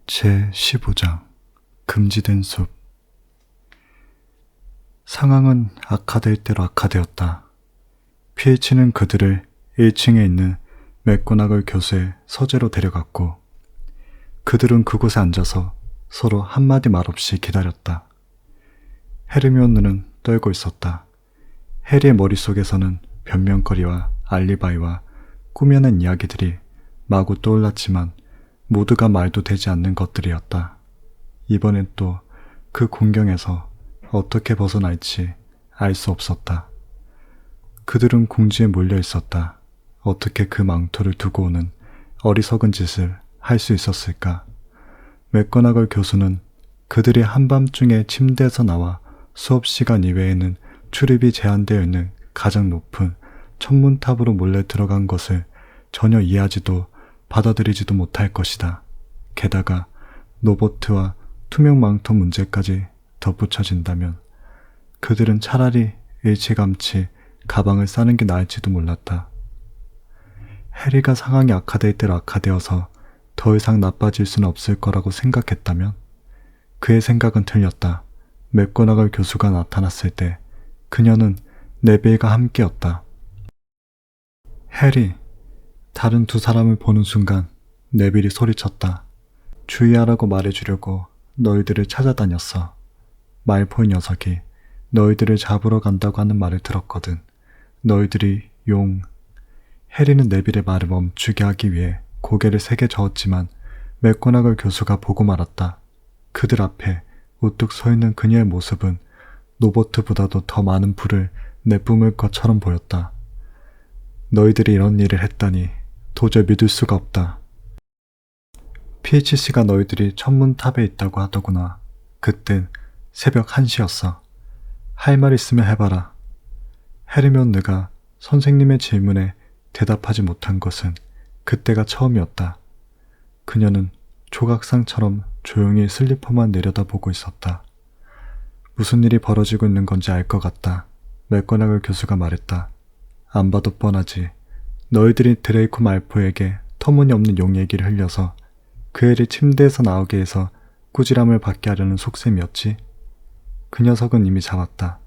제15장 금지된 숲. 상황은 악화될 대로 악화되었다. PH는 그들을 1층에 있는 맥고나걸 교수의 서재로 데려갔고 그들은 그곳에 앉아서 서로 한마디 말 없이 기다렸다. 헤르미온느는 떨고 있었다. 해리의 머릿속에서는 변명거리와 알리바이와 꾸며낸 이야기들이 마구 떠올랐지만 모두가 말도 되지 않는 것들이었다. 이번엔 또 그 공경에서 어떻게 벗어날지 알 수 없었다. 그들은 궁지에 몰려 있었다. 어떻게 그 망토를 두고 오는 어리석은 짓을 할 수 있었을까? 맥고나걸 교수는 그들이 한밤중에 침대에서 나와 수업 시간 이외에는 출입이 제한되어 있는 가장 높은 천문탑으로 몰래 들어간 것을 전혀 이해하지도 받아들이지도 못할 것이다. 게다가 로보트와 투명 망토 문제까지 덧붙여진다면 그들은 차라리 일찌감치 가방을 싸는 게 나을지도 몰랐다. 해리가 상황이 악화될 대로 악화되어서 더 이상 나빠질 수는 없을 거라고 생각했다면 그의 생각은 틀렸다. 맥고나걸 교수가 나타났을 때 그녀는 네빌과 함께였다. 해리, 다른 두 사람을 보는 순간 네빌이 소리쳤다. 주의하라고 말해주려고 너희들을 찾아다녔어. 말포의 녀석이 너희들을 잡으러 간다고 하는 말을 들었거든. 너희들이 해리는 네빌의 말을 멈추게 하기 위해 고개를 세게 저었지만 맥고나걸 교수가 보고 말았다. 그들 앞에 우뚝 서 있는 그녀의 모습은 로보트보다도 더 많은 불을 내뿜을 것처럼 보였다. 너희들이 이런 일을 했다니 도저히 믿을 수가 없다. PHC가 너희들이 천문탑에 있다고 하더구나. 그땐 새벽 1시였어. 할 말 있으면 해봐라. 헤르미온느가 선생님의 질문에 대답하지 못한 것은 그때가 처음이었다. 그녀는 조각상처럼 조용히 슬리퍼만 내려다보고 있었다. 무슨 일이 벌어지고 있는 건지 알 것 같다. 맥고나걸 교수가 말했다. 안 봐도 뻔하지. 너희들이 드레이코 말포에게 터무니없는 용 얘기를 흘려서 그 애를 침대에서 나오게 해서 꾸지람을 받게 하려는 속셈이었지. 그 녀석은 이미 잡았다.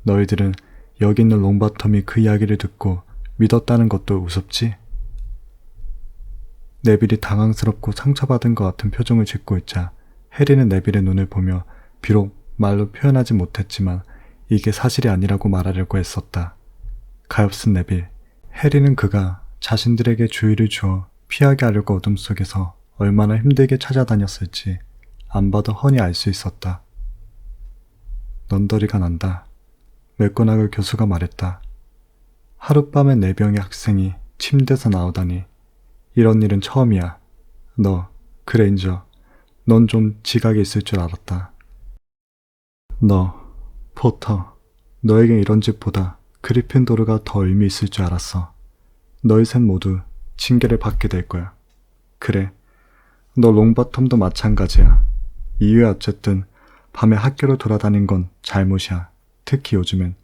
너희들은 여기 있는 롱바텀이 그 이야기를 듣고 믿었다는 것도 우습지? 네빌이 당황스럽고 상처받은 것 같은 표정을 짓고 있자 해리는 네빌의 눈을 보며 비록 말로 표현하지 못했지만 이게 사실이 아니라고 말하려고 했었다. 가엾은 네빌. 해리는 그가 자신들에게 주의를 주어 피하게 하려고 어둠 속에서 얼마나 힘들게 찾아다녔을지 안 봐도 훤히 알 수 있었다. 넌더리가 난다. 맥고나걸 교수가 말했다. 하룻밤에 4명의 학생이 침대에서 나오다니 이런 일은 처음이야. 너, 그레인저, 넌 좀 지각이 있을 줄 알았다. 너, 포터, 너에겐 이런 짓보다 그리핀도르가 더 의미 있을 줄 알았어. 너희 셋 모두 징계를 받게 될 거야. 그래, 너 롱바텀도 마찬가지야. 이후에 어쨌든 밤에 학교를 돌아다닌 건 잘못이야. 특히 요즘엔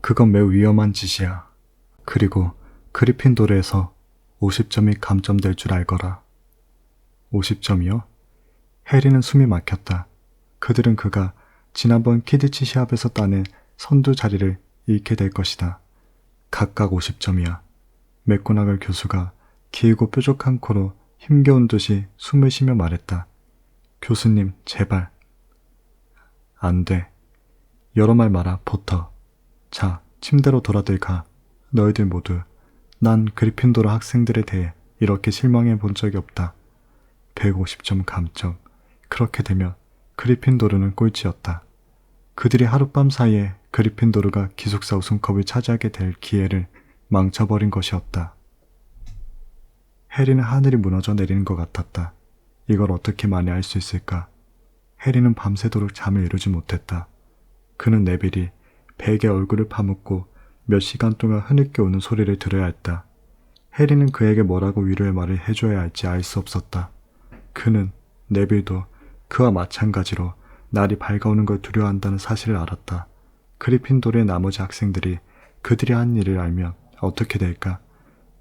그건 매우 위험한 짓이야. 그리고 그리핀도르에서 50점이 감점될 줄 알거라. 50점이요? 해리는 숨이 막혔다. 그들은 그가 지난번 키디치 시합에서 따낸 선두 자리를 잃게 될 것이다. 각각 50점이야. 맥고나걸 교수가 길고 뾰족한 코로 힘겨운 듯이 숨을 쉬며 말했다. 교수님, 제발. 안 돼. 여러 말 마라, 포터. 자, 침대로 돌아들 가. 너희들 모두. 난 그리핀도르 학생들에 대해 이렇게 실망해 본 적이 없다. 150점 감점. 그렇게 되면 그리핀도르는 꼴찌였다. 그들이 하룻밤 사이에 그리핀도르가 기숙사 우승컵을 차지하게 될 기회를 망쳐버린 것이었다. 해리는 하늘이 무너져 내리는 것 같았다. 이걸 어떻게 만회할 수 있을까? 해리는 밤새도록 잠을 이루지 못했다. 그는 네빌이 베개 얼굴을 파묻고 몇 시간 동안 흐느껴 오는 소리를 들어야 했다. 해리는 그에게 뭐라고 위로의 말을 해줘야 할지 알 수 없었다. 그는, 네빌도 그와 마찬가지로 날이 밝아오는 걸 두려워한다는 사실을 알았다. 그리핀도르의 나머지 학생들이 그들이 한 일을 알면 어떻게 될까?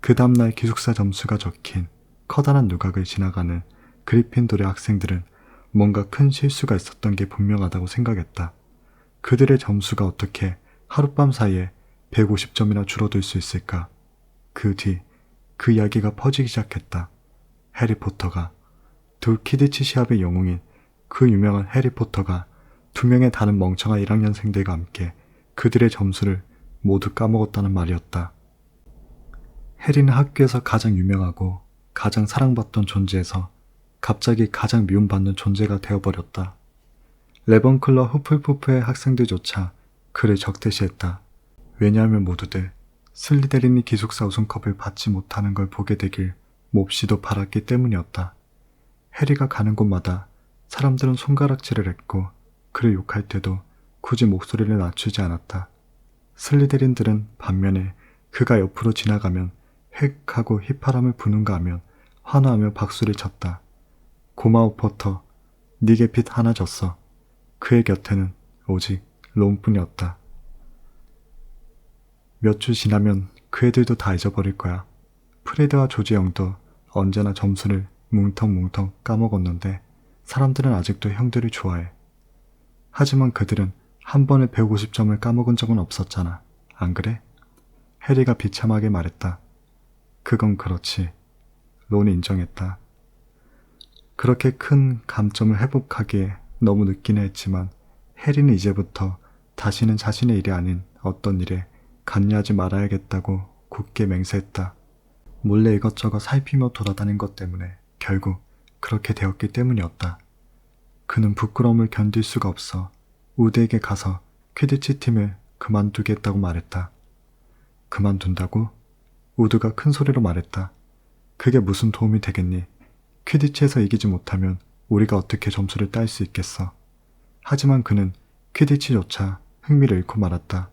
그 다음날 기숙사 점수가 적힌 커다란 누각을 지나가는 그리핀도르 학생들은 뭔가 큰 실수가 있었던 게 분명하다고 생각했다. 그들의 점수가 어떻게 하룻밤 사이에 150점이나 줄어들 수 있을까? 그 뒤 그 이야기가 퍼지기 시작했다. 해리포터가 두 키디치 시합의 영웅인 그 유명한 해리포터가 두 명의 다른 멍청한 1학년생들과 함께 그들의 점수를 모두 까먹었다는 말이었다. 해리는 학교에서 가장 유명하고 가장 사랑받던 존재에서 갑자기 가장 미움받는 존재가 되어버렸다. 레번클러 후플푸프의 학생들조차 그를 적대시했다. 왜냐하면 모두들 슬리데린이 기숙사 우승컵을 받지 못하는 걸 보게 되길 몹시도 바랐기 때문이었다. 해리가 가는 곳마다 사람들은 손가락질을 했고 그를 욕할 때도 굳이 목소리를 낮추지 않았다. 슬리데린들은 반면에 그가 옆으로 지나가면 획 하고 휘파람을 부는가 하면 환호하며 박수를 쳤다. 고마워 포터, 네게 빚 하나 졌어. 그의 곁에는 오직 론뿐이었다. 몇 주 지나면 그 애들도 다 잊어버릴 거야. 프레드와 조지 형도 언제나 점수를 뭉텅뭉텅 까먹었는데 사람들은 아직도 형들을 좋아해. 하지만 그들은 한 번에 150점을 까먹은 적은 없었잖아. 안 그래? 해리가 비참하게 말했다. 그건 그렇지. 론이 인정했다. 그렇게 큰 감점을 회복하기에 너무 늦기는 했지만 해리는 이제부터 다시는 자신의 일이 아닌 어떤 일에 관여하지 말아야겠다고 굳게 맹세했다. 몰래 이것저것 살피며 돌아다닌 것 때문에 결국 그렇게 되었기 때문이었다. 그는 부끄러움을 견딜 수가 없어 우드에게 가서 퀴디치 팀을 그만두겠다고 말했다. 그만둔다고? 우드가 큰 소리로 말했다. 그게 무슨 도움이 되겠니? 퀴디치에서 이기지 못하면 우리가 어떻게 점수를 딸 수 있겠어. 하지만 그는 퀴디치조차 흥미를 잃고 말았다.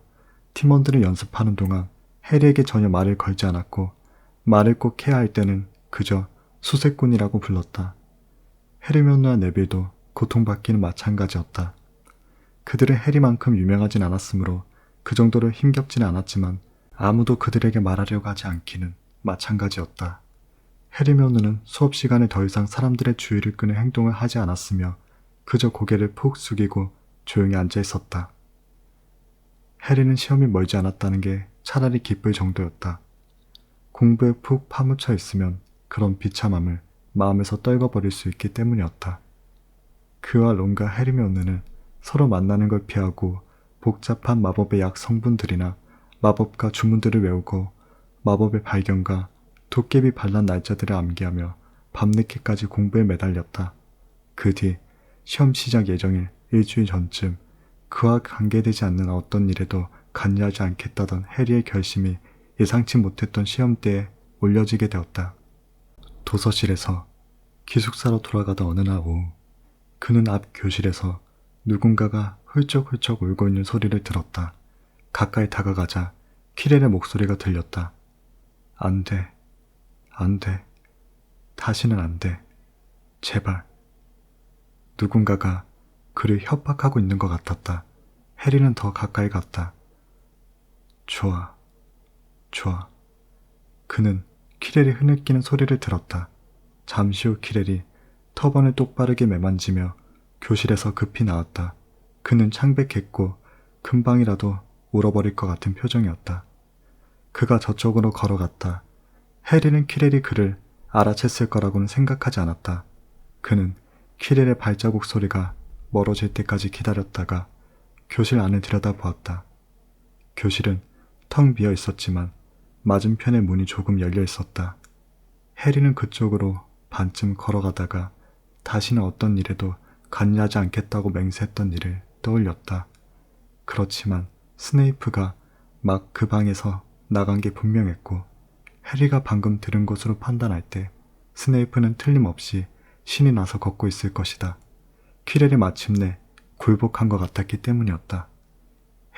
팀원들은 연습하는 동안 해리에게 전혀 말을 걸지 않았고 말을 꼭 해야 할 때는 그저 수색꾼이라고 불렀다. 헤르미온느와 네빌도 고통받기는 마찬가지였다. 그들은 해리만큼 유명하진 않았으므로 그 정도로 힘겹지는 않았지만 아무도 그들에게 말하려고 하지 않기는 마찬가지였다. 헤르미온느는 수업 시간에 더 이상 사람들의 주의를 끄는 행동을 하지 않았으며 그저 고개를 푹 숙이고 조용히 앉아 있었다. 해리는 시험이 멀지 않았다는 게 차라리 기쁠 정도였다. 공부에 푹 파묻혀 있으면 그런 비참함을 마음에서 떨궈버릴 수 있기 때문이었다. 그와 론과 헤르미온느는 서로 만나는 걸 피하고 복잡한 마법의 약 성분들이나 마법과 주문들을 외우고 마법의 발견과 도깨비 반란 날짜들을 암기하며 밤늦게까지 공부에 매달렸다. 그 뒤 시험 시작 예정일 일주일 전쯤 그와 관계되지 않는 어떤 일에도 관여하지 않겠다던 해리의 결심이 예상치 못했던 시험대에 올려지게 되었다. 도서실에서 기숙사로 돌아가던 어느 날 오후 그는 앞 교실에서 누군가가 훌쩍훌쩍 울고 있는 소리를 들었다. 가까이 다가가자 키렐의 목소리가 들렸다. 안 돼. 안 돼. 다시는 안 돼. 제발. 누군가가 그를 협박하고 있는 것 같았다. 해리는 더 가까이 갔다. 좋아. 좋아. 그는 키렐이 흐느끼는 소리를 들었다. 잠시 후 키렐이 터번을 똑바르게 매만지며 교실에서 급히 나왔다. 그는 창백했고 금방이라도 울어버릴 것 같은 표정이었다. 그가 저쪽으로 걸어갔다. 해리는 키렐이 그를 알아챘을 거라고는 생각하지 않았다. 그는 키렐의 발자국 소리가 멀어질 때까지 기다렸다가 교실 안을 들여다보았다. 교실은 텅 비어 있었지만 맞은편의 문이 조금 열려 있었다. 해리는 그쪽으로 반쯤 걸어가다가 다시는 어떤 일에도 관여하지 않겠다고 맹세했던 일을 떠올렸다. 그렇지만 스네이프가 막 그 방에서 나간 게 분명했고 해리가 방금 들은 것으로 판단할 때 스네이프는 틀림없이 신이 나서 걷고 있을 것이다. 퀴렐이 마침내 굴복한 것 같았기 때문이었다.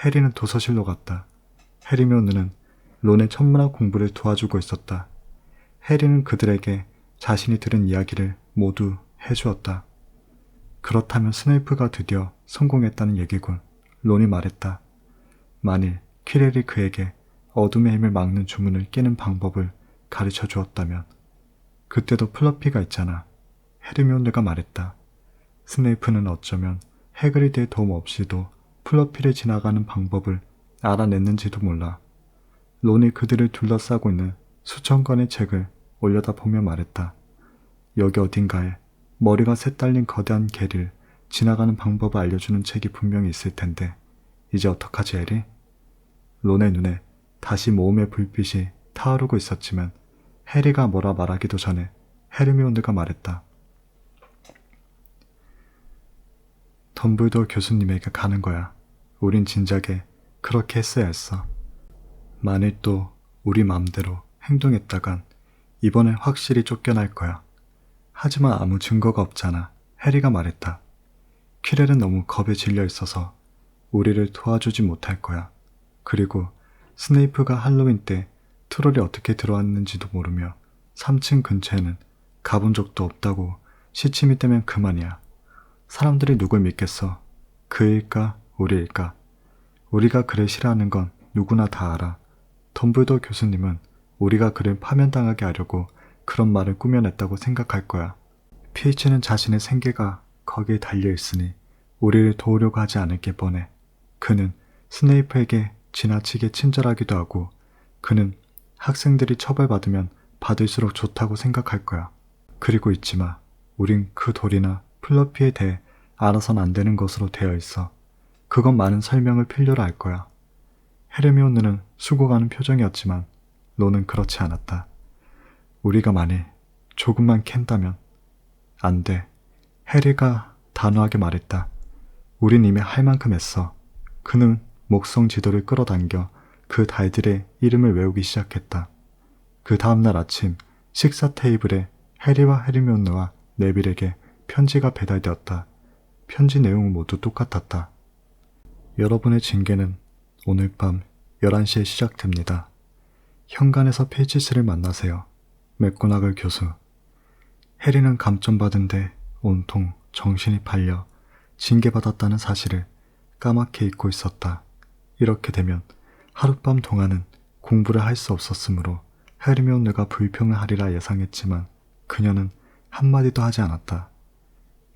해리는 도서실로 갔다. 헤르미온느는 론의 천문학 공부를 도와주고 있었다. 해리는 그들에게 자신이 들은 이야기를 모두 해주었다. 그렇다면 스네이프가 드디어 성공했다는 얘기군. 론이 말했다. 만일 퀴렐이 그에게 어둠의 힘을 막는 주문을 깨는 방법을 가르쳐 주었다면. 그때도 플러피가 있잖아. 헤르미온느가 말했다. 스네이프는 어쩌면 해그리드의 도움 없이도 플러피를 지나가는 방법을 알아냈는지도 몰라. 론이 그들을 둘러싸고 있는 수천 권의 책을 올려다보며 말했다. 여기 어딘가에 머리가 새 딸린 거대한 개를 지나가는 방법을 알려주는 책이 분명히 있을 텐데 이제 어떡하지, 해리? 론의 눈에 다시 모험의 불빛이 타오르고 있었지만 해리가 뭐라 말하기도 전에 헤르미온느가 말했다. 덤블도어 교수님에게 가는 거야. 우린 진작에 그렇게 했어야 했어. 만일 또 우리 맘대로 행동했다간 이번엔 확실히 쫓겨날 거야. 하지만 아무 증거가 없잖아. 해리가 말했다. 퀴렐은 너무 겁에 질려 있어서 우리를 도와주지 못할 거야. 그리고 스네이프가 할로윈 때 트롤이 어떻게 들어왔는지도 모르며 3층 근처에는 가본 적도 없다고 시침이 떼면 그만이야. 사람들이 누굴 믿겠어. 그일까 우리일까. 우리가 그를 싫어하는 건 누구나 다 알아. 덤블도어 교수님은 우리가 그를 파면당하게 하려고 그런 말을 꾸며냈다고 생각할 거야. 필치는 자신의 생계가 거기에 달려있으니 우리를 도우려고 하지 않을 게 뻔해. 그는 스네이프에게 지나치게 친절하기도 하고 그는 학생들이 처벌받으면 받을수록 좋다고 생각할 거야. 그리고 잊지 마. 우린 그 돌이나 플러피에 대해 알아선 안 되는 것으로 되어 있어. 그건 많은 설명을 필요로 할 거야. 헤르미온느는 수고가는 표정이었지만 론은 그렇지 않았다. 우리가 만일 조금만 캔다면 안 돼. 해리가 단호하게 말했다. 우린 이미 할 만큼 했어. 그는 목성 지도를 끌어당겨 그 달들의 이름을 외우기 시작했다. 그 다음날 아침 식사 테이블에 해리와 헤르미온느와 네빌에게 편지가 배달되었다. 편지 내용은 모두 똑같았다. 여러분의 징계는 오늘 밤 11시에 시작됩니다. 현관에서 필치스를 만나세요. 맥고나글 교수. 해리는 감점받은 데 온통 정신이 팔려 징계받았다는 사실을 까맣게 잊고 있었다. 이렇게 되면 하룻밤 동안은 공부를 할 수 없었으므로 헤르미온느가 불평을 하리라 예상했지만 그녀는 한마디도 하지 않았다.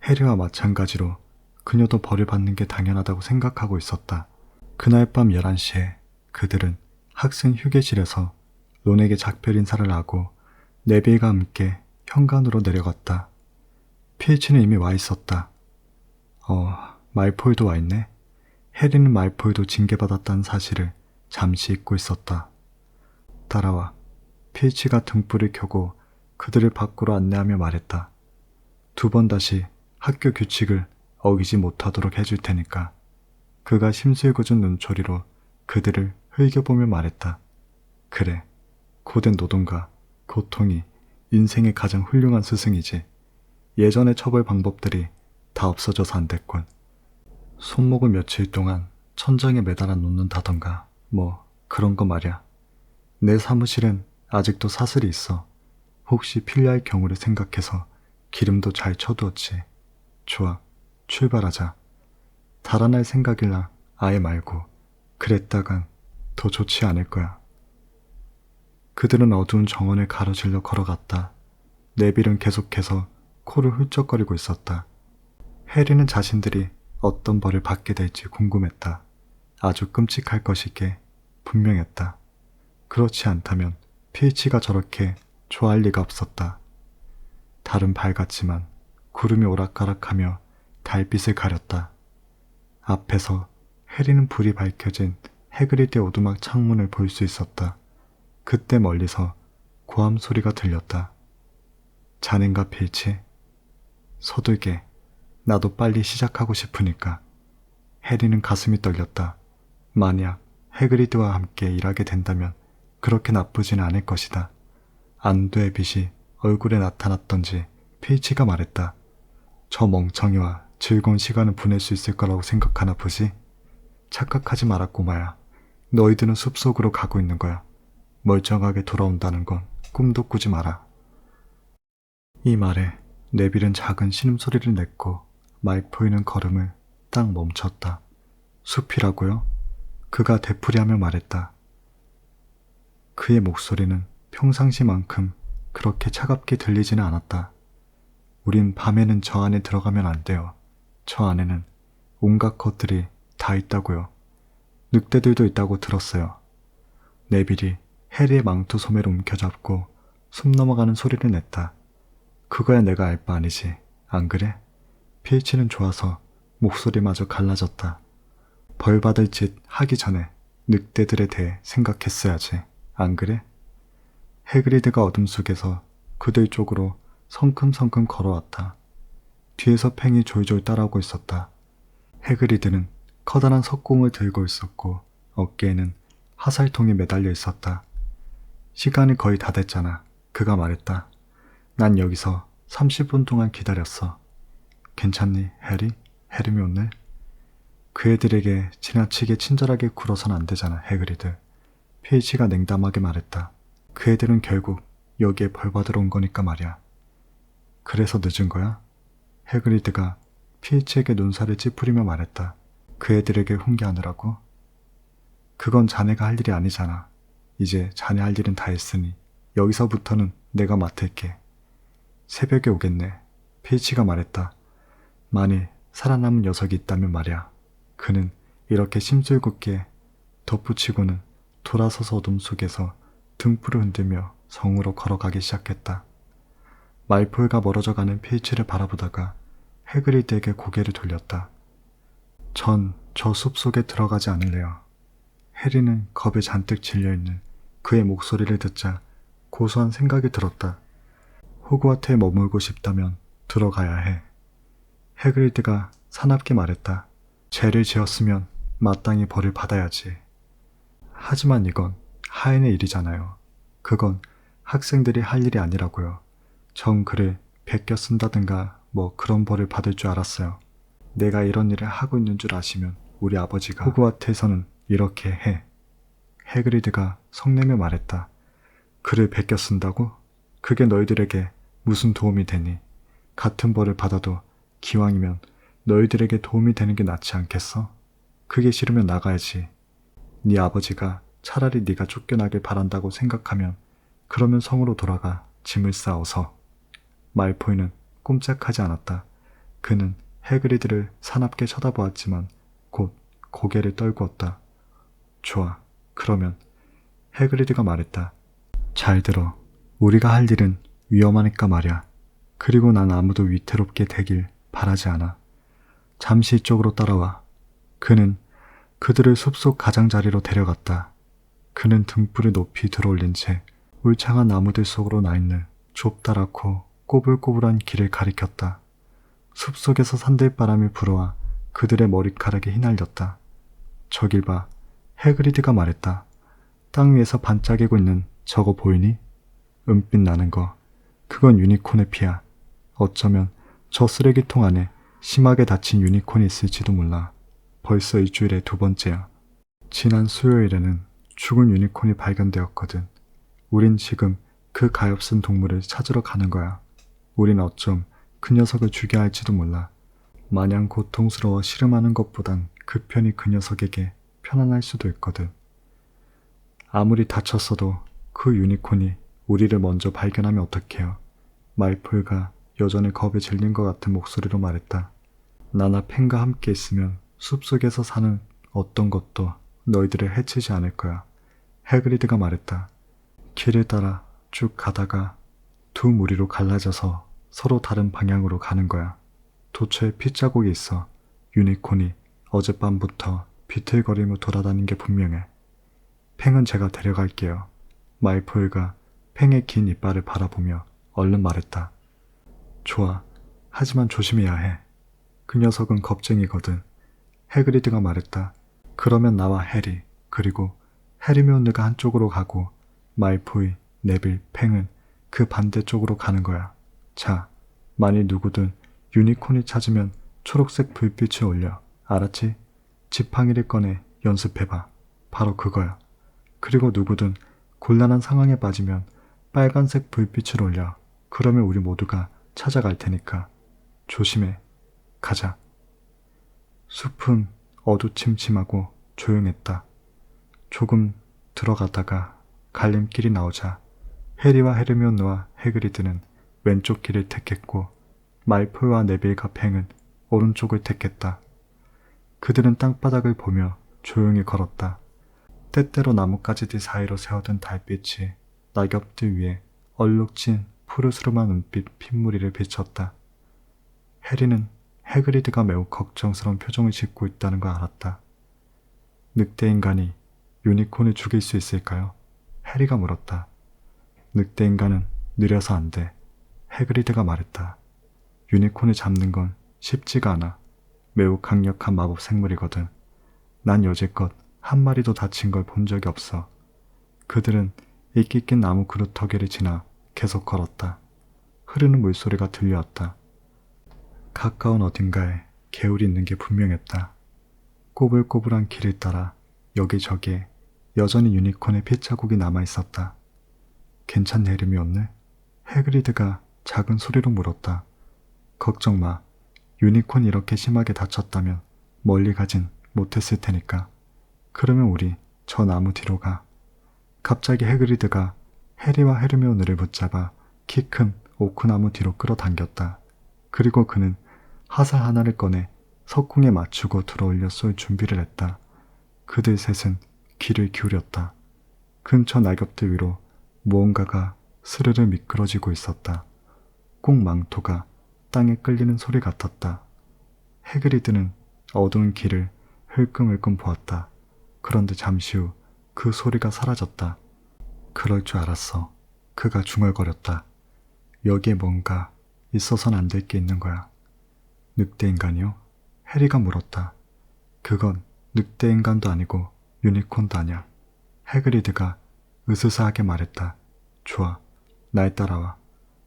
해리와 마찬가지로 그녀도 벌을 받는 게 당연하다고 생각하고 있었다. 그날 밤 11시에 그들은 학생 휴게실에서 론에게 작별 인사를 하고 네빌과 함께 현관으로 내려갔다. 필치는 이미 와 있었다. 말포이도 와 있네. 해리는 말포이도 징계받았다는 사실을 잠시 잊고 있었다. 따라와. 필치가 등불을 켜고 그들을 밖으로 안내하며 말했다. 2번 다시 학교 규칙을 어기지 못하도록 해줄 테니까. 그가 심술궂은 눈초리로 그들을 흘겨보며 말했다. 그래, 고된 노동과 고통이 인생의 가장 훌륭한 스승이지. 예전의 처벌 방법들이 다 없어져서 안 됐군. 손목을 며칠 동안 천장에 매달아 놓는다던가 뭐 그런 거 말이야. 내 사무실엔 아직도 사슬이 있어. 혹시 필요할 경우를 생각해서 기름도 잘 쳐두었지. 좋아, 출발하자. 달아날 생각이라 아예 말고 그랬다간 더 좋지 않을 거야. 그들은 어두운 정원을 가로질러 걸어갔다. 네빌은 계속해서 코를 훌쩍거리고 있었다. 해리는 자신들이 어떤 벌을 받게 될지 궁금했다. 아주 끔찍할 것이게 분명했다. 그렇지 않다면 필치가 저렇게 좋아할 리가 없었다. 달은 밝았지만 구름이 오락가락하며 달빛을 가렸다. 앞에서 해리는 불이 밝혀진 해그리드 오두막 창문을 볼 수 있었다. 그때 멀리서 고함 소리가 들렸다. 자넨가 필치? 서둘게. 나도 빨리 시작하고 싶으니까. 해리는 가슴이 떨렸다. 만약 해그리드와 함께 일하게 된다면 그렇게 나쁘진 않을 것이다. 안도의 빛이 얼굴에 나타났던지 필치가 말했다. 저 멍청이와 즐거운 시간을 보낼 수 있을 거라고 생각하나 보지? 착각하지 마라 꼬마야. 너희들은 숲속으로 가고 있는 거야. 멀쩡하게 돌아온다는 건 꿈도 꾸지 마라. 이 말에 네빌은 작은 신음소리를 냈고 말포이는 걸음을 딱 멈췄다. 숲이라고요? 그가 되풀이하며 말했다. 그의 목소리는 평상시만큼 그렇게 차갑게 들리지는 않았다. 우린 밤에는 저 안에 들어가면 안 돼요. 저 안에는 온갖 것들이 다 있다고요. 늑대들도 있다고 들었어요. 네빌이 해리의 망토 소매를 움켜잡고 숨 넘어가는 소리를 냈다. 그거야 내가 알 바 아니지, 안 그래? 필치는 좋아서 목소리마저 갈라졌다. 벌받을 짓 하기 전에 늑대들에 대해 생각했어야지, 안 그래? 해그리드가 어둠 속에서 그들 쪽으로 성큼성큼 걸어왔다. 뒤에서 팽이 졸졸 따라오고 있었다. 해그리드는 커다란 석공을 들고 있었고 어깨에는 화살통이 매달려 있었다. 시간이 거의 다 됐잖아. 그가 말했다. 난 여기서 30분 동안 기다렸어. 괜찮니, 해리? 헤르미온느? 그 애들에게 지나치게 친절하게 굴어선 안 되잖아, 해그리드. 필치가 냉담하게 말했다. 그 애들은 결국 여기에 벌받으러 온 거니까 말이야. 그래서 늦은 거야? 해그리드가 필치에게 눈살을 찌푸리며 말했다. 그 애들에게 훈계하느라고? 그건 자네가 할 일이 아니잖아. 이제 자네 할 일은 다 했으니 여기서부터는 내가 맡을게. 새벽에 오겠네. 필치가 말했다. 만일 살아남은 녀석이 있다면 말이야. 그는 이렇게 심술궂게 덧붙이고는 돌아서서 어둠 속에서 등불을 흔들며 성으로 걸어가기 시작했다. 말폴과 멀어져가는 필치를 바라보다가 해그리드에게 고개를 돌렸다. 전 저 숲속에 들어가지 않을래요. 해리는 겁에 잔뜩 질려있는 그의 목소리를 듣자 고소한 생각이 들었다. 호그와트에 머물고 싶다면 들어가야 해. 해그리드가 사납게 말했다. 죄를 지었으면 마땅히 벌을 받아야지. 하지만 이건 하인의 일이잖아요. 그건 학생들이 할 일이 아니라고요. 전 글을 베껴 쓴다든가 뭐 그런 벌을 받을 줄 알았어요. 내가 이런 일을 하고 있는 줄 아시면 우리 아버지가 호그와트에서는 이렇게 해. 해그리드가 성내며 말했다. 글을 베껴 쓴다고? 그게 너희들에게 무슨 도움이 되니? 같은 벌을 받아도 기왕이면 너희들에게 도움이 되는 게 낫지 않겠어? 그게 싫으면 나가야지. 네 아버지가 차라리 네가 쫓겨나길 바란다고 생각하면 그러면 성으로 돌아가 짐을 싸어서. 말포이는 꼼짝하지 않았다. 그는 해그리드를 사납게 쳐다보았지만 곧 고개를 떨구었다. 좋아. 그러면 해그리드가 말했다. 잘 들어. 우리가 할 일은 위험하니까 말이야. 그리고 난 아무도 위태롭게 되길 바라지 않아. 잠시 이쪽으로 따라와. 그는 그들을 숲속 가장자리로 데려갔다. 그는 등불을 높이 들어올린 채 울창한 나무들 속으로 나있는 좁다랗고 꼬불꼬불한 길을 가리켰다. 숲속에서 산들바람이 불어와 그들의 머리카락이 휘날렸다. 저길 봐. 해그리드가 말했다. 땅 위에서 반짝이고 있는 저거 보이니? 은빛 나는 거. 그건 유니콘의 피야. 어쩌면 저 쓰레기통 안에 심하게 다친 유니콘이 있을지도 몰라. 벌써 일주일에 2번째야. 지난 수요일에는 죽은 유니콘이 발견되었거든. 우린 지금 그 가엾은 동물을 찾으러 가는 거야. 우린 어쩜 그 녀석을 죽여야 할지도 몰라. 마냥 고통스러워 씨름하는 것보단 그 편이 그 녀석에게 편안할 수도 있거든. 아무리 다쳤어도 그 유니콘이 우리를 먼저 발견하면 어떡해요. 말폴가 여전히 겁에 질린 것 같은 목소리로 말했다. 나나 펜과 함께 있으면 숲속에서 사는 어떤 것도 너희들을 해치지 않을 거야. 해그리드가 말했다. 길을 따라 쭉 가다가 두 무리로 갈라져서 서로 다른 방향으로 가는 거야. 도처에 핏자국이 있어. 유니콘이 어젯밤부터 비틀거리며 돌아다닌 게 분명해. 팽은 제가 데려갈게요. 말폴가 팽의 긴 이빨을 바라보며 얼른 말했다. 좋아. 하지만 조심해야 해. 그 녀석은 겁쟁이거든. 해그리드가 말했다. 그러면 나와 해리, 그리고 헤르미온느가 한쪽으로 가고 말포이, 네빌, 팽은 그 반대쪽으로 가는 거야. 자, 만일 누구든 유니콘을 찾으면 초록색 불빛을 올려. 알았지? 지팡이를 꺼내 연습해봐. 바로 그거야. 그리고 누구든 곤란한 상황에 빠지면 빨간색 불빛을 올려. 그러면 우리 모두가 찾아갈 테니까. 조심해. 가자. 숲은 어두침침하고 조용했다. 조금 들어가다가 갈림길이 나오자 해리와 헤르미온느와 해그리드는 왼쪽 길을 택했고 말포와 네빌과 팽은 오른쪽을 택했다. 그들은 땅바닥을 보며 조용히 걸었다. 때때로 나뭇가지들 사이로 새어든 달빛이 낙엽들 위에 얼룩진 푸르스름한 은빛 핏무리를 비쳤다. 해리는 해그리드가 매우 걱정스러운 표정을 짓고 있다는 걸 알았다. 늑대 인간이 유니콘을 죽일 수 있을까요? 해리가 물었다. 늑대 인간은 느려서 안 돼. 해그리드가 말했다. 유니콘을 잡는 건 쉽지가 않아. 매우 강력한 마법 생물이거든. 난 여지껏 한 마리도 다친 걸 본 적이 없어. 그들은 이끼 낀 나무 그루터기를 지나 계속 걸었다. 흐르는 물소리가 들려왔다. 가까운 어딘가에 개울이 있는 게 분명했다. 꼬불꼬불한 길을 따라 여기저기에 여전히 유니콘의 핏자국이 남아있었다. 괜찮네, 헤르미온느? 해그리드가 작은 소리로 물었다. 걱정 마. 유니콘이 이렇게 심하게 다쳤다면 멀리 가진 못했을 테니까. 그러면 우리 저 나무 뒤로 가. 갑자기 해그리드가 해리와 헤르미온느를 붙잡아 키 큰 오크나무 뒤로 끌어당겼다. 그리고 그는 화살 하나를 꺼내 석궁에 맞추고 들어올려 쏠 준비를 했다. 그들 셋은 귀를 기울였다. 근처 낙엽들 위로 무언가가 스르르 미끄러지고 있었다. 꼭 망토가 땅에 끌리는 소리 같았다. 해그리드는 어두운 길을 흘끔흘끔 보았다. 그런데 잠시 후 그 소리가 사라졌다. 그럴 줄 알았어. 그가 중얼거렸다. 여기에 뭔가 있어선 안 될 게 있는 거야. 늑대 인간이요? 해리가 물었다. 그건 늑대 인간도 아니고 유니콘도 아니야. 해그리드가 으스스하게 말했다. 좋아, 날 따라와.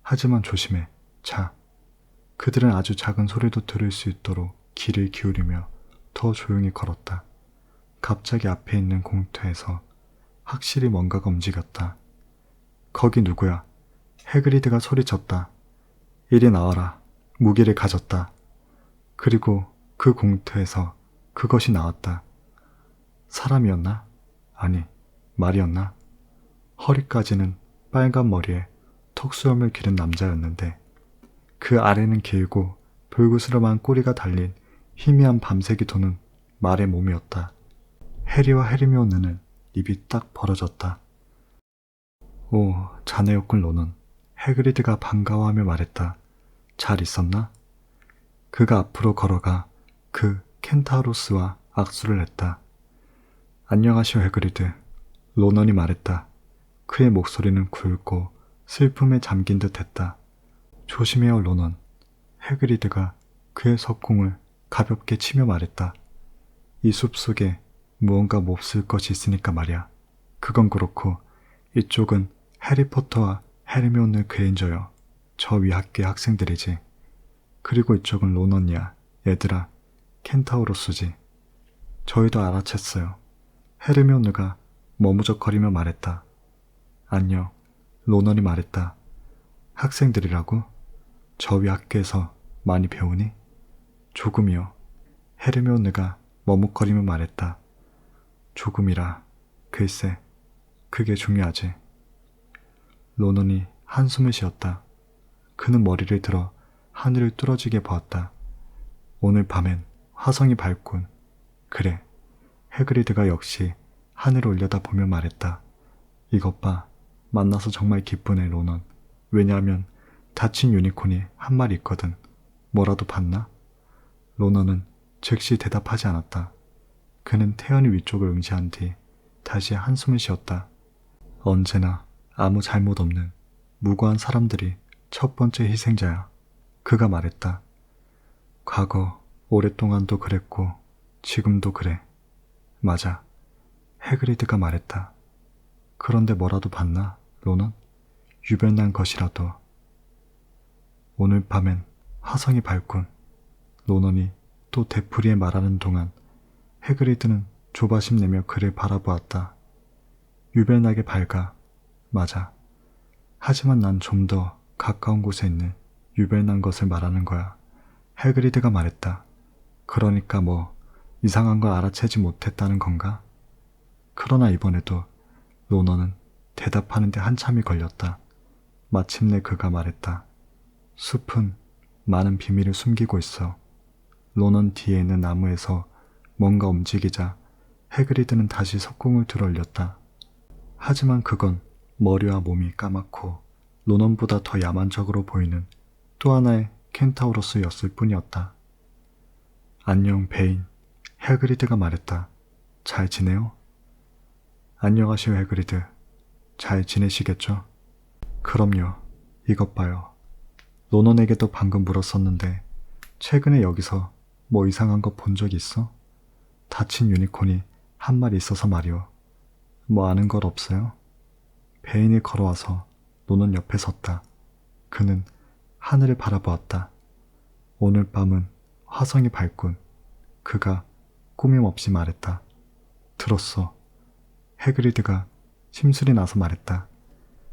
하지만 조심해. 자. 그들은 아주 작은 소리도 들을 수 있도록 귀를 기울이며 더 조용히 걸었다. 갑자기 앞에 있는 공터에서 확실히 뭔가가 움직였다. 거기 누구야? 해그리드가 소리쳤다. 이리 나와라. 무기를 가졌다. 그리고 그 공터에서 그것이 나왔다. 사람이었나? 아니, 말이었나? 허리까지는 빨간 머리에 턱수염을 기른 남자였는데 그 아래는 길고 불구스름한 꼬리가 달린 희미한 밤색이 도는 말의 몸이었다. 해리와 헤르미온느는 입이 딱 벌어졌다. 오, 자네였군 로넌. 해그리드가 반가워하며 말했다. 잘 있었나? 그가 앞으로 걸어가 그 켄타우로스와 악수를 했다. 안녕하시오 해그리드. 로넌이 말했다. 그의 목소리는 굵고 슬픔에 잠긴 듯 했다. 조심해요 로넌. 해그리드가 그의 석궁을 가볍게 치며 말했다. 이 숲속에 무언가 몹쓸 것이 있으니까 말이야. 그건 그렇고 이쪽은 해리포터와 헤르미온느 그레인저요. 저 위 학교의 학생들이지. 그리고 이쪽은 로넌이야. 얘들아, 켄타우로스지. 저희도 알아챘어요. 헤르미온느가 머무적거리며 말했다. 안녕. 로넌이 말했다. 학생들이라고? 저 위 학교에서 많이 배우니? 조금이요. 헤르미온느가 머뭇거리며 말했다. 조금이라. 글쎄, 그게 중요하지. 로넌이 한숨을 쉬었다. 그는 머리를 들어 하늘을 뚫어지게 보았다. 오늘 밤엔 화성이 밝군. 그래. 해그리드가 역시 하늘을 올려다보며 말했다. 이것 봐. 만나서 정말 기쁘네 로넌. 왜냐하면 다친 유니콘이 한 마리 있거든. 뭐라도 봤나? 로넌은 즉시 대답하지 않았다. 그는 태연히 위쪽을 응시한 뒤 다시 한숨을 쉬었다. 언제나 아무 잘못 없는 무고한 사람들이 첫 번째 희생자야. 그가 말했다. 과거 오랫동안도 그랬고 지금도 그래. 맞아. 해그리드가 말했다. 그런데 뭐라도 봤나, 로넌? 유별난 것이라도. 오늘 밤엔 화성이 밝군. 로넌이 또 되풀이에 말하는 동안 해그리드는 조바심 내며 그를 바라보았다. 유별나게 밝아. 맞아. 하지만 난 좀 더 가까운 곳에 있는 유별난 것을 말하는 거야. 해그리드가 말했다. 그러니까 뭐 이상한 걸 알아채지 못했다는 건가? 그러나 이번에도 로넌은 대답하는데 한참이 걸렸다. 마침내 그가 말했다. 숲은 많은 비밀을 숨기고 있어. 로넌 뒤에 있는 나무에서 뭔가 움직이자 해그리드는 다시 석궁을 들어올렸다. 하지만 그건 머리와 몸이 까맣고 로넌보다 더 야만적으로 보이는 또 하나의 켄타우로스였을 뿐이었다. 안녕 베인, 해그리드가 말했다. 잘 지내요? 안녕하시오 해그리드. 잘 지내시겠죠? 그럼요. 이것 봐요. 로넌에게도 방금 물었었는데 최근에 여기서 뭐 이상한 거 본 적 있어? 다친 유니콘이 한 마리 있어서 말이오. 뭐 아는 걸 없어요? 베인이 걸어와서 로넌 옆에 섰다. 그는 하늘을 바라보았다. 오늘 밤은 화성이 밝군. 그가 꾸밈없이 말했다. 들었어. 해그리드가 심술이 나서 말했다.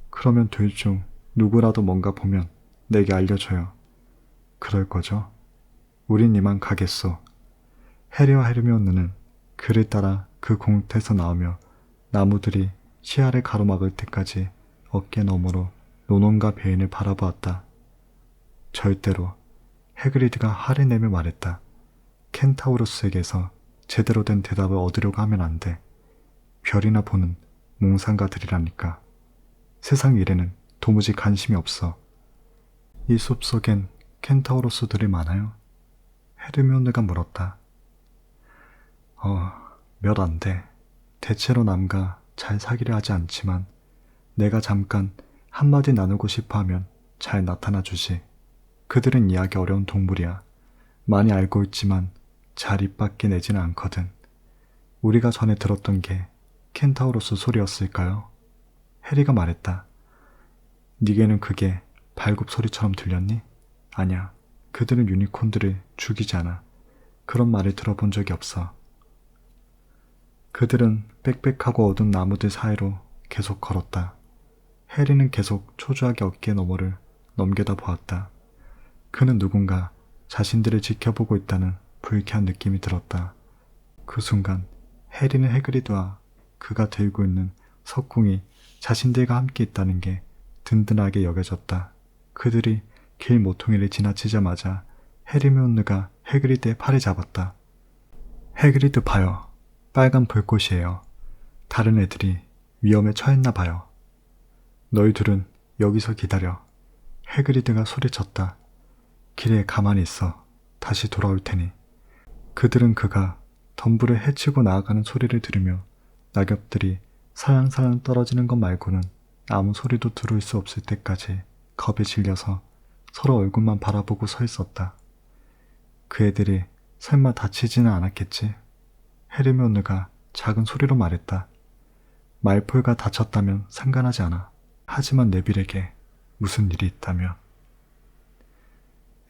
그러면 둘 중 누구라도 뭔가 보면 내게 알려줘요. 그럴 거죠? 우린 이만 가겠소. 해리와 헤르미온느는 그를 따라 그 공터에서 나오며 나무들이 시야를 가로막을 때까지 어깨 너머로 노논과 베인을 바라보았다. 절대로 해그리드가 화를 내며 말했다. 켄타우로스에게서 제대로 된 대답을 얻으려고 하면 안 돼. 별이나 보는 몽상가들이라니까. 세상 일에는 도무지 관심이 없어. 이 숲속엔 켄타우로스들이 많아요? 헤르미온느가 물었다. 몇 안 돼. 대체로 남과 잘 사귀려 하지 않지만 내가 잠깐 한마디 나누고 싶어 하면 잘 나타나 주지. 그들은 이해하기 어려운 동물이야. 많이 알고 있지만 잘 입 밖에 내지는 않거든. 우리가 전에 들었던 게 켄타우로스 소리였을까요? 해리가 말했다. 니게는 그게 발굽 소리처럼 들렸니? 아냐, 그들은 유니콘들을 죽이지 않아. 그런 말을 들어본 적이 없어. 그들은 빽빽하고 어두운 나무들 사이로 계속 걸었다. 해리는 계속 초조하게 어깨 너머를 넘겨다 보았다. 그는 누군가 자신들을 지켜보고 있다는 불쾌한 느낌이 들었다. 그 순간 해리는 해그리드와 그가 들고 있는 석궁이 자신들과 함께 있다는 게 든든하게 여겨졌다. 그들이 길 모퉁이를 지나치자마자 헤르미온느가 해그리드의 팔을 잡았다. 해그리드 봐요. 빨간 불꽃이에요. 다른 애들이 위험에 처했나 봐요. 너희 둘은 여기서 기다려. 해그리드가 소리쳤다. 길에 가만히 있어. 다시 돌아올 테니. 그들은 그가 덤불을 헤치고 나아가는 소리를 들으며 낙엽들이 살랑살랑 떨어지는 것 말고는 아무 소리도 들을 수 없을 때까지 겁에 질려서 서로 얼굴만 바라보고 서 있었다. 그 애들이 설마 다치지는 않았겠지? 헤르미온느가 작은 소리로 말했다. 말폴가 다쳤다면 상관하지 않아. 하지만 네빌에게 무슨 일이 있다면.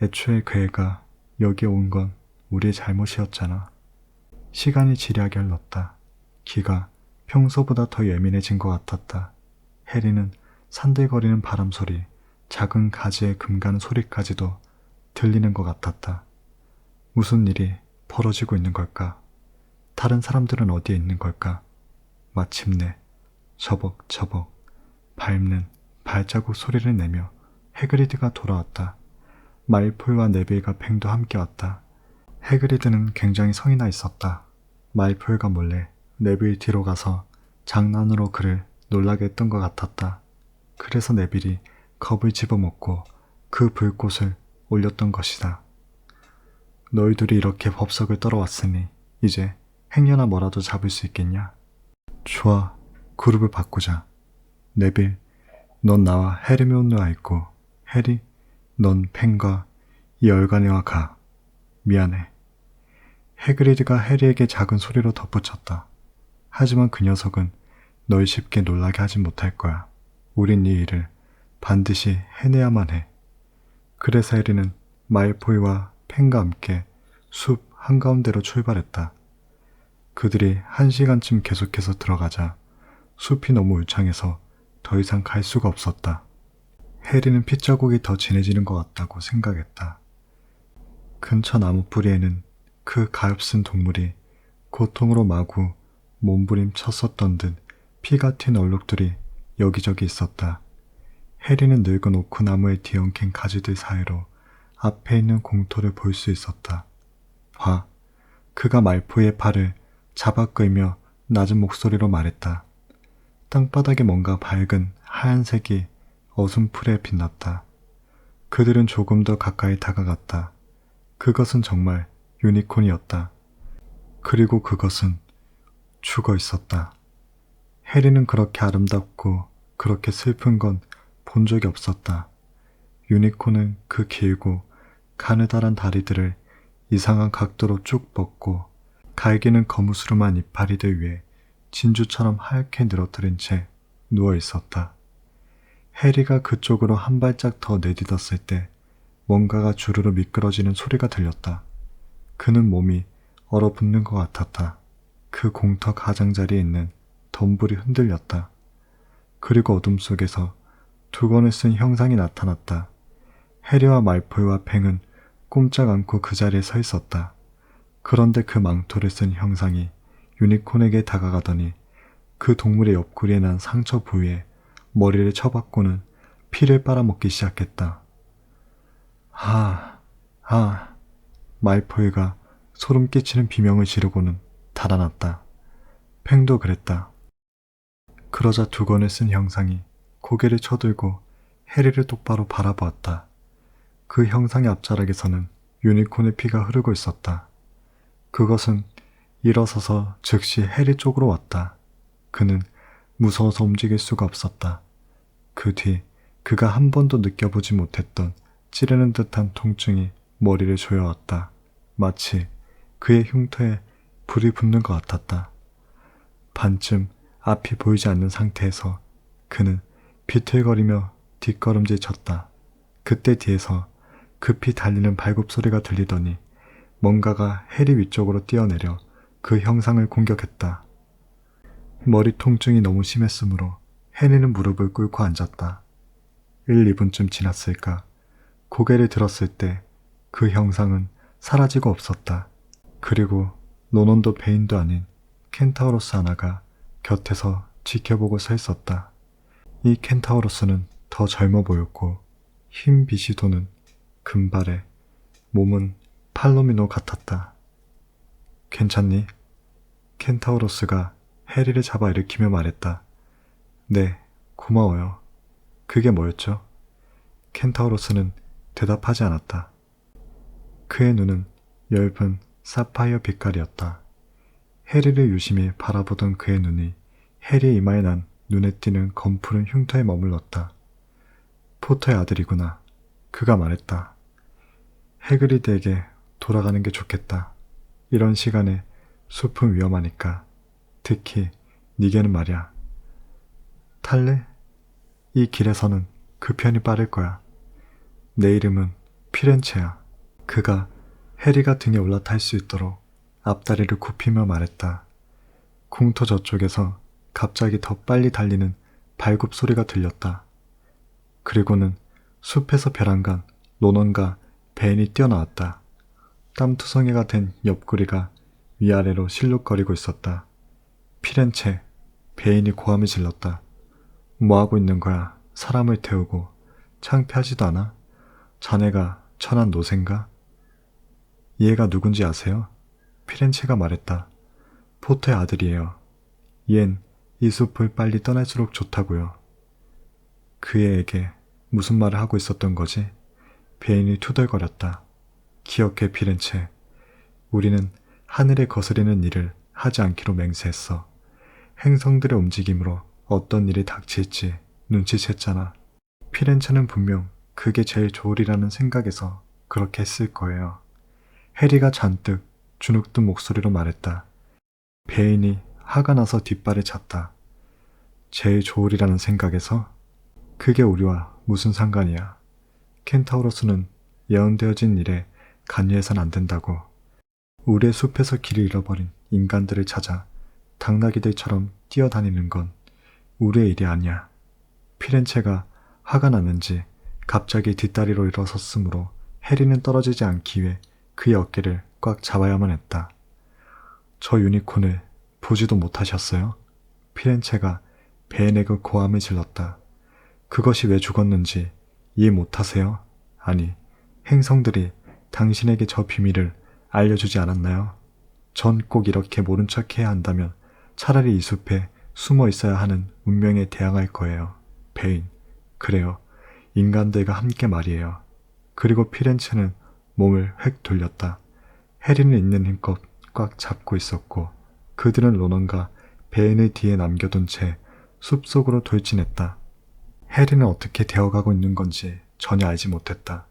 애초에 그 애가 여기에 온 건 우리의 잘못이었잖아. 시간이 지리하게 흘렀다. 귀가 평소보다 더 예민해진 것 같았다. 해리는 산들거리는 바람소리, 작은 가지에 금가는 소리까지도 들리는 것 같았다. 무슨 일이 벌어지고 있는 걸까? 다른 사람들은 어디에 있는 걸까? 마침내 저벅저벅 밟는 발자국 소리를 내며 해그리드가 돌아왔다. 말폴과 네빌과 팽도 함께 왔다. 해그리드는 굉장히 성이 나 있었다. 말폴과 몰래 네빌 뒤로 가서 장난으로 그를 놀라게 했던 것 같았다. 그래서 네빌이 겁을 집어먹고 그 불꽃을 올렸던 것이다. 너희들이 이렇게 법석을 떨어왔으니 이제 행여나 뭐라도 잡을 수 있겠냐? 좋아, 그룹을 바꾸자. 네빌, 넌 나와 헤르미온느와 있고, 해리, 넌 펜과 이 얼간이와 가. 미안해. 해그리드가 해리에게 작은 소리로 덧붙였다. 하지만 그 녀석은 널 쉽게 놀라게 하진 못할 거야. 우린 이 일을 반드시 해내야만 해. 그래서 해리는 말포이와 펜과 함께 숲 한가운데로 출발했다. 그들이 1시간쯤 계속해서 들어가자 숲이 너무 울창해서 더 이상 갈 수가 없었다. 해리는 핏자국이 더 진해지는 것 같다고 생각했다. 근처 나무 뿌리에는 그 가엾은 동물이 고통으로 마구 몸부림쳤었던 듯 피가 튄 얼룩들이 여기저기 있었다. 해리는 늙은 오크나무에 뒤엉킨 가지들 사이로 앞에 있는 공터를 볼 수 있었다. 봐. 그가 말포의 팔을 잡아 끌며 낮은 목소리로 말했다. 땅바닥에 뭔가 밝은 하얀색이 어슴풀에 빛났다. 그들은 조금 더 가까이 다가갔다. 그것은 정말 유니콘이었다. 그리고 그것은 죽어 있었다. 해리는 그렇게 아름답고 그렇게 슬픈 건 본 적이 없었다. 유니콘은 그 길고 가느다란 다리들을 이상한 각도로 쭉 뻗고 갈기는 거무스름한 이파리들 위에 진주처럼 하얗게 늘어뜨린 채 누워 있었다. 해리가 그쪽으로 한 발짝 더 내딛었을 때 뭔가가 주르르 미끄러지는 소리가 들렸다. 그는 몸이 얼어붙는 것 같았다. 그 공터 가장자리에 있는 덤불이 흔들렸다. 그리고 어둠 속에서 두건을 쓴 형상이 나타났다. 해리와 말포이와 팽은 꼼짝 않고 그 자리에 서 있었다. 그런데 그 망토를 쓴 형상이 유니콘에게 다가가더니 그 동물의 옆구리에 난 상처 부위에 머리를 쳐박고는 피를 빨아먹기 시작했다. 말포이가 소름 끼치는 비명을 지르고는 달아났다. 팽도 그랬다. 그러자 두건을 쓴 형상이 고개를 쳐들고 해리를 똑바로 바라보았다. 그 형상의 앞자락에서는 유니콘의 피가 흐르고 있었다. 그것은 일어서서 즉시 해리 쪽으로 왔다. 그는 무서워서 움직일 수가 없었다. 그 뒤 그가 한 번도 느껴보지 못했던 찌르는 듯한 통증이 머리를 조여왔다. 마치 그의 흉터에 불이 붙는 것 같았다. 반쯤 앞이 보이지 않는 상태에서 그는 비틀거리며 뒷걸음질 쳤다. 그때 뒤에서 급히 달리는 발굽 소리가 들리더니 뭔가가 해리 위쪽으로 뛰어내려 그 형상을 공격했다. 머리 통증이 너무 심했으므로 해리는 무릎을 꿇고 앉았다. 1, 2분쯤 지났을까. 고개를 들었을 때 그 형상은 사라지고 없었다. 그리고 노논도 베인도 아닌 켄타우로스 하나가 곁에서 지켜보고 서 있었다. 이 켄타우로스는 더 젊어 보였고 흰 빛이 도는 금발에 몸은 팔로미노 같았다. 괜찮니? 켄타우로스가 해리를 잡아 일으키며 말했다. 네, 고마워요. 그게 뭐였죠? 켄타우로스는 대답하지 않았다. 그의 눈은 엷은 사파이어 빛깔이었다. 해리를 유심히 바라보던 그의 눈이 해리의 이마에 난 눈에 띄는 검푸른 흉터에 머물렀다. 포터의 아들이구나. 그가 말했다. 해그리드에게 돌아가는 게 좋겠다. 이런 시간에 숲은 위험하니까. 특히 니게는 말이야. 탈래? 이 길에서는 그 편이 빠를 거야. 내 이름은 피렌체야. 그가 해리가 등에 올라탈 수 있도록 앞다리를 굽히며 말했다. 공터 저쪽에서 갑자기 더 빨리 달리는 발굽 소리가 들렸다. 그리고는 숲에서 벼랑간 노논과 벤이 뛰어나왔다. 땀투성이가 된 옆구리가 위아래로 실룩거리고 있었다. 피렌체, 베인이 고함을 질렀다. 뭐하고 있는 거야? 사람을 태우고. 창피하지도 않아? 자네가 천한 노새인가? 이 애가 누군지 아세요? 피렌체가 말했다. 포터의 아들이에요. 얜 이 숲을 빨리 떠날수록 좋다고요. 그 애에게 무슨 말을 하고 있었던 거지? 베인이 투덜거렸다. 기억해, 피렌체. 우리는 하늘에 거스리는 일을 하지 않기로 맹세했어. 행성들의 움직임으로 어떤 일이 닥칠지 눈치챘잖아. 피렌체는 분명 그게 제일 좋으리라는 생각에서 그렇게 했을 거예요. 해리가 잔뜩 주눅든 목소리로 말했다. 베인이 화가 나서 뒷발을 찼다. 제일 좋으리라는 생각에서? 그게 우리와 무슨 상관이야. 켄타우로스는 예언되어진 일에 관여해선 안 된다고. 우리의 숲에서 길을 잃어버린 인간들을 찾아 당나귀들처럼 뛰어다니는 건 우리의 일이 아니야. 피렌체가 화가 났는지 갑자기 뒷다리로 일어섰으므로 해리는 떨어지지 않기 위해 그의 어깨를 꽉 잡아야만 했다. 저 유니콘을 보지도 못하셨어요? 피렌체가 베인에게 고함을 질렀다. 그것이 왜 죽었는지 이해 못하세요? 아니, 행성들이 당신에게 저 비밀을 알려주지 않았나요? 전 꼭 이렇게 모른 척 해야 한다면 차라리 이 숲에 숨어 있어야 하는 운명에 대항할 거예요. 베인. 그래요. 인간들과 함께 말이에요. 그리고 피렌체는 몸을 획 돌렸다. 해리는 있는 힘껏 꽉 잡고 있었고 그들은 로넌과 베인을 뒤에 남겨둔 채 숲속으로 돌진했다. 해리는 어떻게 되어가고 있는 건지 전혀 알지 못했다.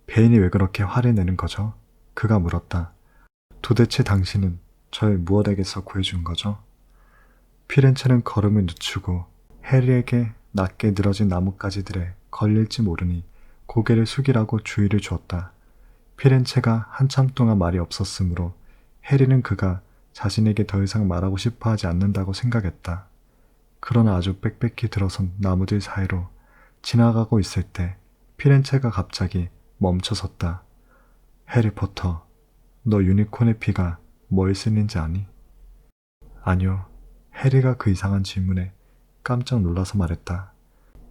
베인이 왜 그렇게 화를 내는 거죠? 그가 물었다. 도대체 당신은 절 무엇에게서 구해준 거죠? 피렌체는 걸음을 늦추고 해리에게 낮게 늘어진 나뭇가지들에 걸릴지 모르니 고개를 숙이라고 주의를 주었다. 피렌체가 한참 동안 말이 없었으므로 해리는 그가 자신에게 더 이상 말하고 싶어 하지 않는다고 생각했다. 그러나 아주 빽빽히 들어선 나무들 사이로 지나가고 있을 때 피렌체가 갑자기 멈춰섰다. 해리포터, 너 유니콘의 피가 뭘 쓰는지 아니? 아니요. 해리가 그 이상한 질문에 깜짝 놀라서 말했다.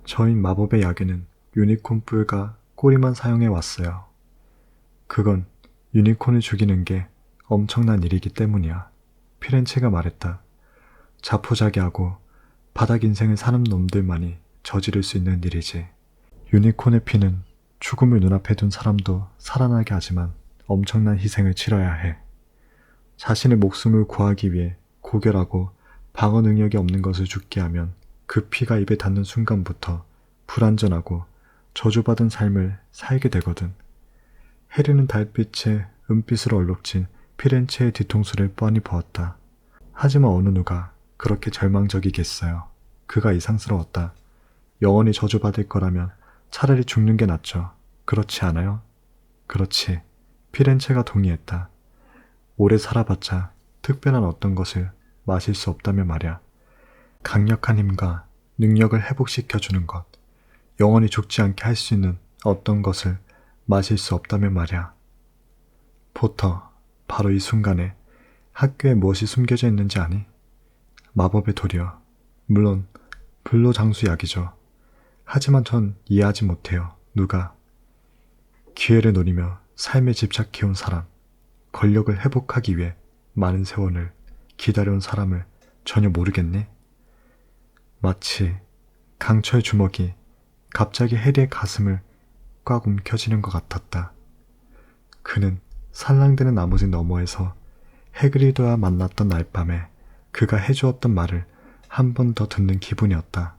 저희 마법의 약에는 유니콘 뿔과 꼬리만 사용해 왔어요. 그건 유니콘을 죽이는 게 엄청난 일이기 때문이야. 피렌체가 말했다. 자포자기하고 바닥 인생을 사는 놈들만이 저지를 수 있는 일이지. 유니콘의 피는 죽음을 눈앞에 둔 사람도 살아나게 하지만 엄청난 희생을 치러야 해. 자신의 목숨을 구하기 위해 고결하고 방어 능력이 없는 것을 죽게 하면 그 피가 입에 닿는 순간부터 불완전하고 저주받은 삶을 살게 되거든. 해리는 달빛에 은빛으로 얼룩진 피렌체의 뒤통수를 뻔히 보았다. 하지만 어느 누가 그렇게 절망적이겠어요. 그가 이상스러웠다. 영원히 저주받을 거라면 차라리 죽는 게 낫죠. 그렇지 않아요? 그렇지. 피렌체가 동의했다. 오래 살아봤자 특별한 어떤 것을 마실 수 없다면 말야. 강력한 힘과 능력을 회복시켜주는 것, 영원히 죽지 않게 할 수 있는 어떤 것을 마실 수 없다면 말야. 포터, 바로 이 순간에 학교에 무엇이 숨겨져 있는지 아니? 마법의 돌이요. 물론 불로장수약이죠. 하지만 전 이해하지 못해요. 누가 기회를 노리며 삶에 집착해온 사람, 권력을 회복하기 위해 많은 세월을 기다려온 사람을 전혀 모르겠니? 마치 강철 주먹이 갑자기 해리의 가슴을 꽉 움켜쥐는 것 같았다. 그는 살랑드는 나무집 너머에서 해그리드와 만났던 날 밤에 그가 해주었던 말을 한 번 더 듣는 기분이었다.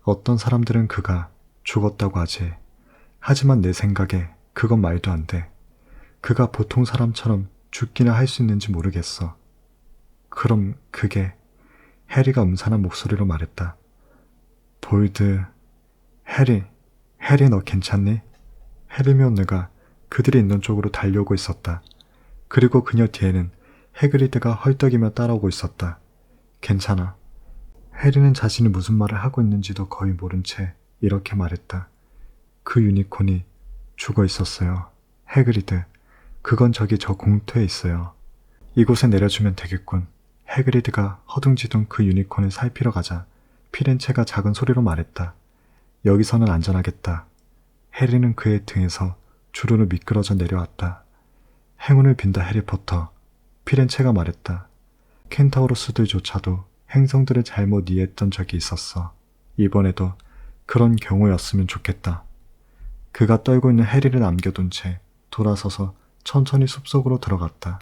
어떤 사람들은 그가 죽었다고 하지. 하지만 내 생각에 그건 말도 안 돼. 그가 보통 사람처럼 죽기나 할 수 있는지 모르겠어. 그럼 그게 해리가 음산한 목소리로 말했다. 볼드, 해리 너 괜찮니? 헤르미온느가 그들이 있는 쪽으로 달려오고 있었다. 그리고 그녀 뒤에는 해그리드가 헐떡이며 따라오고 있었다. 괜찮아. 해리는 자신이 무슨 말을 하고 있는지도 거의 모른 채 이렇게 말했다. 그 유니콘이 죽어 있었어요. 해그리드, 그건 저기 저 공터에 있어요. 이곳에 내려주면 되겠군. 해그리드가 허둥지둥 그 유니콘을 살피러 가자 피렌체가 작은 소리로 말했다. 여기서는 안전하겠다. 해리는 그의 등에서 주르르 미끄러져 내려왔다. 행운을 빈다 해리포터. 피렌체가 말했다. 켄타우로스들조차도 행성들을 잘못 이해했던 적이 있었어. 이번에도 그런 경우였으면 좋겠다. 그가 떨고 있는 해리를 남겨둔 채 돌아서서 천천히 숲속으로 들어갔다.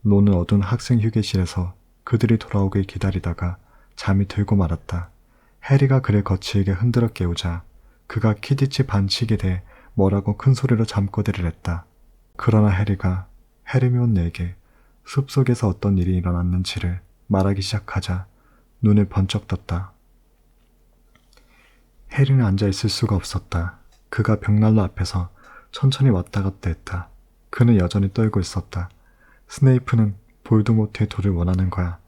노는 어두운 학생 휴게실에서 그들이 돌아오길 기다리다가 잠이 들고 말았다. 해리가 그를 거칠게 흔들어 깨우자 그가 키디치 반칙에 대해 뭐라고 큰 소리로 잠꼬대를 했다. 그러나 해리가 헤르미온느에게 숲속에서 어떤 일이 일어났는지를 말하기 시작하자 눈을 번쩍 떴다. 해리는 앉아있을 수가 없었다. 그가 벽난로 앞에서 천천히 왔다 갔다 했다. 그는 여전히 떨고 있었다. 스네이프는 볼드모트의 돌을 원하는 거야.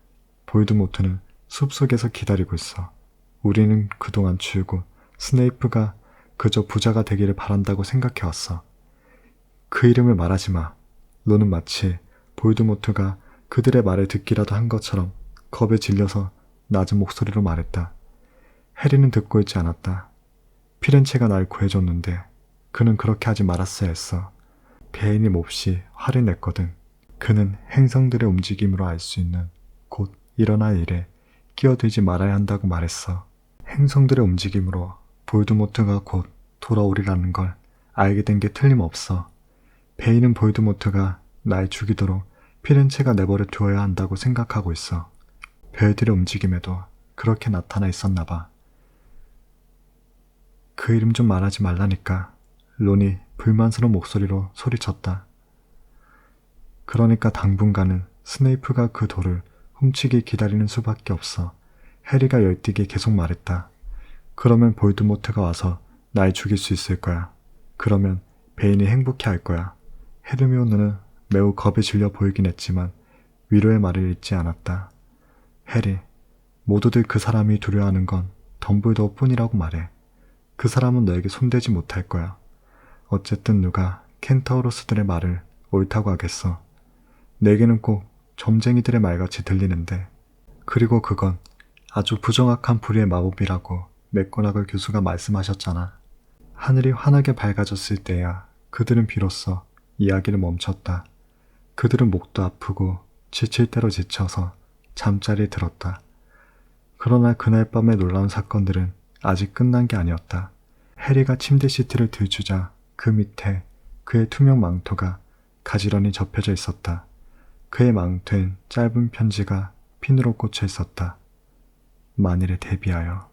볼드모트는 숲속에서 기다리고 있어. 우리는 그동안 줄고 스네이프가 그저 부자가 되기를 바란다고 생각해왔어. 그 이름을 말하지 마. 로는 마치 볼드모트가 그들의 말을 듣기라도 한 것처럼 겁에 질려서 낮은 목소리로 말했다. 해리는 듣고 있지 않았다. 피렌체가 날 구해줬는데 그는 그렇게 하지 말았어야 했어. 베인이 몹시 화를 냈거든. 그는 행성들의 움직임으로 알 수 있는 곧 일어날 일에 끼어들지 말아야 한다고 말했어. 행성들의 움직임으로 볼드모트가 곧 돌아오리라는 걸 알게 된 게 틀림없어. 베인은 볼드모트가 날 죽이도록 피렌체가 내버려 두어야 한다고 생각하고 있어. 별들의 움직임에도 그렇게 나타나 있었나 봐. 그 이름 좀 말하지 말라니까. 론이 불만스러운 목소리로 소리쳤다. 그러니까 당분간은 스네이프가 그 돌을 훔치기 기다리는 수밖에 없어. 해리가 열띠게 계속 말했다. 그러면 볼드모트가 와서 날 죽일 수 있을 거야. 그러면 베인이 행복해할 거야. 헤르미온느는 매우 겁에 질려 보이긴 했지만 위로의 말을 잃지 않았다. 해리, 모두들 그 사람이 두려워하는 건 덤블도어 뿐이라고 말해. 그 사람은 너에게 손대지 못할 거야. 어쨌든 누가 켄타우로스들의 말을 옳다고 하겠어. 내게는 꼭 점쟁이들의 말같이 들리는데. 그리고 그건 아주 부정확한 불의의 마법이라고 맥고나걸 교수가 말씀하셨잖아. 하늘이 환하게 밝아졌을 때야 그들은 비로소 이야기를 멈췄다. 그들은 목도 아프고 지칠 대로 지쳐서 잠자리에 들었다. 그러나 그날 밤의 놀라운 사건들은 아직 끝난 게 아니었다. 해리가 침대 시트를 들추자 그 밑에 그의 투명 망토가 가지런히 접혀져 있었다. 그의 망토엔 짧은 편지가 핀으로 꽂혀 있었다. 만일에 대비하여.